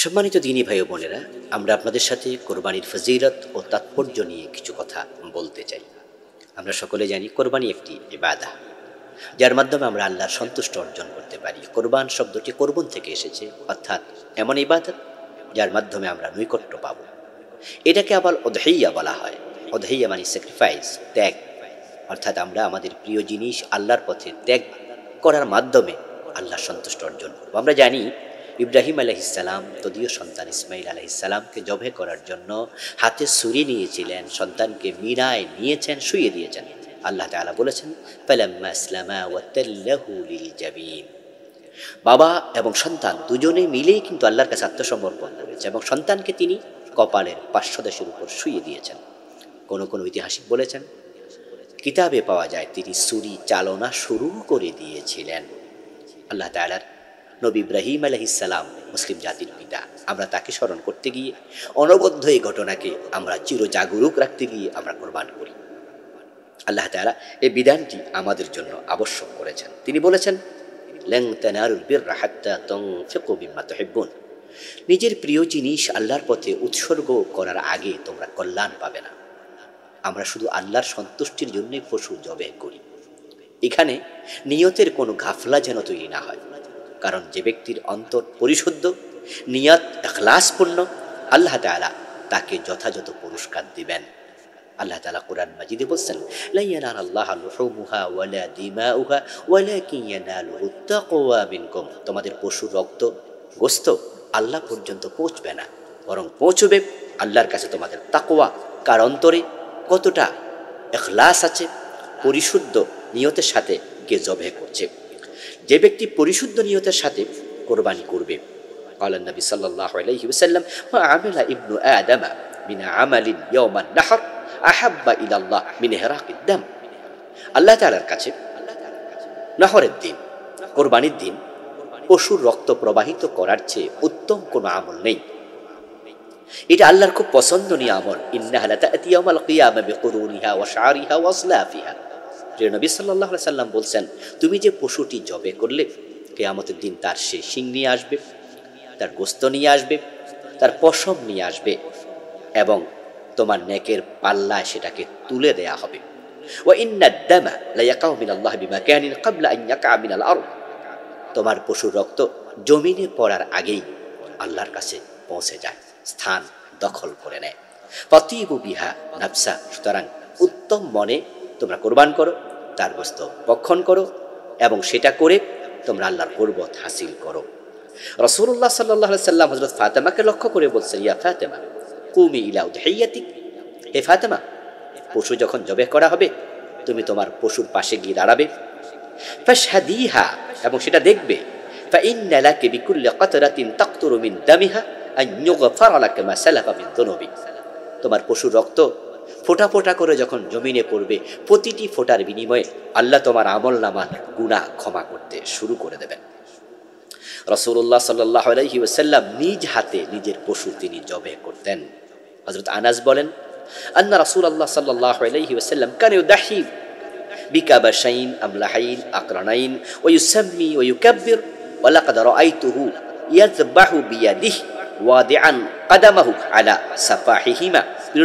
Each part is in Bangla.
সম্মানিত দিনী ভাই ও বোনেরা, আমরা আপনাদের সাথে কোরবানির ফজিলত ও তাৎপর্য নিয়ে কিছু কথা বলতে চাই। আমরা সকলে জানি কোরবানি একটি ইবাদা, যার মাধ্যমে আমরা আল্লাহর সন্তুষ্ট অর্জন করতে পারি। কোরবান শব্দটি কোরবান থেকে এসেছে, অর্থাৎ এমন ইবাদত যার মাধ্যমে আমরা নৈকট্য পাব। এটাকে আবার উদহিয়া বলা হয়। উদহিয়া মানে স্যাক্রিফাইস, ত্যাগ, অর্থাৎ আমরা আমাদের প্রিয় জিনিস আল্লাহর পথে ত্যাগ করার মাধ্যমে আল্লাহর সন্তুষ্ট অর্জন করব। আমরা জানি ইব্রাহিম আলাইহিসসালাম তদীয় সন্তান ইসমাইল আলাইহিসসালামকে জবে করার জন্য হাতে ছুরি নিয়েছিলেন, সন্তানকে মিনায় নিয়েছেন, শুইয়ে দিয়েছেন। আল্লাহ তাআলা বলেছেন, ফালাম্মা আসলামা ওয়াতাল্লাহু লিল জাবিন। বাবা এবং সন্তান দুজনে মিলেই কিন্তু আল্লাহর কাছে আত্মসমর্পণ করেছে এবং সন্তানকে তিনি কপালের পার্শ্বদেশের উপর শুইয়ে দিয়েছেন। কোনো কোনো ঐতিহাসিক বলেছেন, কিতাবে পাওয়া যায় তিনি ছুরি চালনা শুরু করে দিয়েছিলেন। আল্লাহ তাআলার নবী ইব্রাহিম আলাইহিসসালাম মুসলিম জাতির পিতা। আমরা তাকে স্মরণ করতে গিয়ে, অনবদ্য এই ঘটনাকে আমরা চিরজাগরুক রাখতে গিয়ে আমরা কোরবান করি। আল্লাহ তাআলা এই বিধানটি আমাদের জন্য আবশ্যক করেছেন। তিনি বলেছেন, লান তানালুল বিররা হাত্তা তুনফিকু মিম্মা তুহিব্বুন। নিজের প্রিয় জিনিস আল্লাহর পথে উৎসর্গ করার আগে তোমরা কল্যাণ পাবে না। আমরা শুধু আল্লাহর সন্তুষ্টির জন্যই পশু জবে করি। এখানে নিয়তের কোনো গাফলা যেন তৈরি না হয়, কারণ যে ব্যক্তির অন্তর পরিশুদ্ধ, নিয়ত ইখলাসপূর্ণ, আল্লাহ তাআলা তাকে যথাযথ পুরস্কার দিবেন। আল্লাহ তাআলা কোরআন মাজিদে বলছেন, লা ইয়ানালাল্লাহু লুহুমুহা ওয়ালা দিমাউহা ওয়ালাকিন ইয়ানালুহুত তাকওয়া মিনকুম। তোমাদের পশুর রক্ত, গোশত আল্লাহ পর্যন্ত পৌঁছবে না, বরং পৌঁছবে আল্লাহর কাছে তোমাদের তাকওয়া। কার অন্তরে কতটা ইখলাস আছে, পরিশুদ্ধ নিয়তের সাথে কে জবে করছে। যে ব্যক্তি পরিশুদ্ধ নিয়তের সাথে কোরবানি করবে, قال النبي صلى الله عليه وسلم ما عمل ابن آدم من عمل يوم النحر أحب إلى الله من إهراق الدم। আল্লাহ তাআলার কাছে নহরের দিন, কোরবানির দিন পশুর রক্ত প্রবাহিত করার চেয়ে উত্তম কোনো আমল নেই। এটা আল্লাহর খুব পছন্দনীয় আমল। ইন্নাহা লাতা'তি ইয়াওমাল কিয়ামা বিকুরুনিহা ওয়া শা'রিহা ওয়া আসলাফিহা। প্রিয় নবী সাল্লাল্লাহু আলাইহি সাল্লাম বলছেন, তুমি যে পশুটি জবে করলে, কিয়ামতের দিন তার সে শিং নিয়ে আসবে, তার গোশত নিয়ে আসবে, তার পশম নিয়ে আসবে এবং তোমার নেকের পাল্লায় সেটাকে তুলে দেয়া হবে। ওয়া ইন্নাদ দামা লা ইয়াকাউ মিনাল্লাহি বিমাকানিন ক্বাবলা আন ইয়াকা মিনাল আরদ। তোমার পশুর রক্ত জমিনে পড়ার আগেই আল্লাহর কাছে পৌঁছে যায়, স্থান দখল করে নেয়। ফাতিবু বিহা নাফসা। সুতরাং উত্তম মনে তোমরা কোরবান করো, তার গোশত ভক্ষণ করো এবং সেটা করে তোমরা আল্লাহর কুরবত হাসিল করো। রাসূলুল্লাহ সাল্লাল্লাহু আলাইহি সাল্লাম হযরত ফাতেমাকে লক্ষ্য করে বলছেন, ইয়া ফাতেমা কুমি ইলা উদহিয়াতিক। হে ফাতেমা, পশু যখন জবে করা হবে তুমি তোমার পশুর পাশে গিয়ে দাঁড়াবে। ফাশহাদিহা, এবং সেটা দেখবে। ফাইন্না লাকি বিকুল্লি কাতরাতিন তাকতুরু মিন দামিহা আন ইউগফারা লাকা মা সালাফা মিন যুনুবি। তোমার পশুর রক্ত ফোঁটা ফোঁটা করে যখন জমিনে পড়বে, প্রতিটি ফোঁটার বিনিময়ে আল্লাহ তোমার আমলনামার গুনাহ ক্ষমা করতে শুরু করে দেবেন। রাসূলুল্লাহ সাল্লাল্লাহু আলাইহি ওয়াসাল্লাম নিজ হাতে নিজের পশু তিনি জবে করতেন। হযরত আনাস বলেন, আন্না রাসূলুল্লাহ সাল্লাল্লাহু আলাইহি ওয়াসাল্লাম কানা ইউদাহি বিকাবাশাইন আমলাহাইন আকরানাইন ওয়া ইউসাম্মি ওয়া ইউকাব্বির ওয়া লাকাদ রাআইতুহু ইয়াযবাহু বিয়াদিহি ওয়াদিআন কাদামাহু আলা সাফাহিহিমা।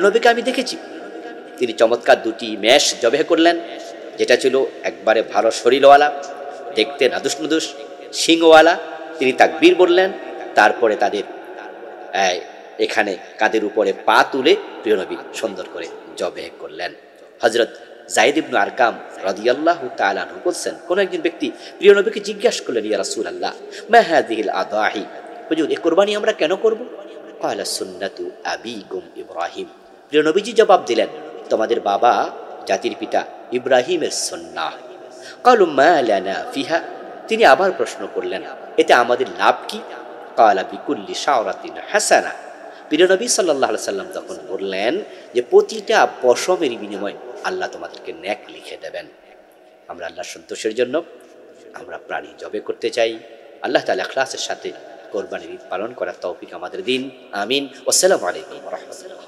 নবীকে আমি দেখেছি তিনি চমৎকার দুটি মেষ জবে করলেন, যেটা ছিল একবারে ভালো শরীরওয়ালা, দেখতে নাদুস নুদুস, শিংওয়ালা। তিনি তাকবীর বললেন, তারপরে তাদের এখানে কাঁধের উপরে পা তুলে প্রিয় নবী সুন্দর করে জবে করলেন। হযরত যায়েদ ইবনে আরকাম রাদিয়াল্লাহু তাআলা আনহু বলছেন, কোন একজন ব্যক্তি প্রিয় নবীকে জিজ্ঞাসা করলেন, ইয়া রাসূলুল্লাহ মা হাযিহিল আদাহি। হুজুর, এই কুরবানি আমরা কেন করব? ক্বালা সুন্নাতু আবিকুম ইব্রাহিম। প্রিয় নবীজি জবাব দিলেন, তোমাদের বাবা জাতির পিতা ইব্রাহিমের সুন্নাহ। ক্বালু মা লানা ফিহা। তিনি আবার প্রশ্ন করলেন, এতে আমাদের লাভ কি? ক্বালা বিকুল্লি শাওরাতিন হাসানা। প্রিয় নবী সাল্লাল্লাহু আলাইহি সাল্লাম তখন বললেন যে প্রতিটা পশমের বিনিময়ে আল্লাহ তোমাদেরকে নেক লিখে দেবেন। আমরা আল্লাহর সন্তোষের জন্য আমরা প্রাণী জবে করতে চাই। আল্লাহ তাআলা ইখলাসের সাথে কোরবানির ঈদ পালন করার তৌফিক আমাদের দিন। আমিন। আসসালামু আলাইকুম ওয়া রাহমাতুল্লাহ।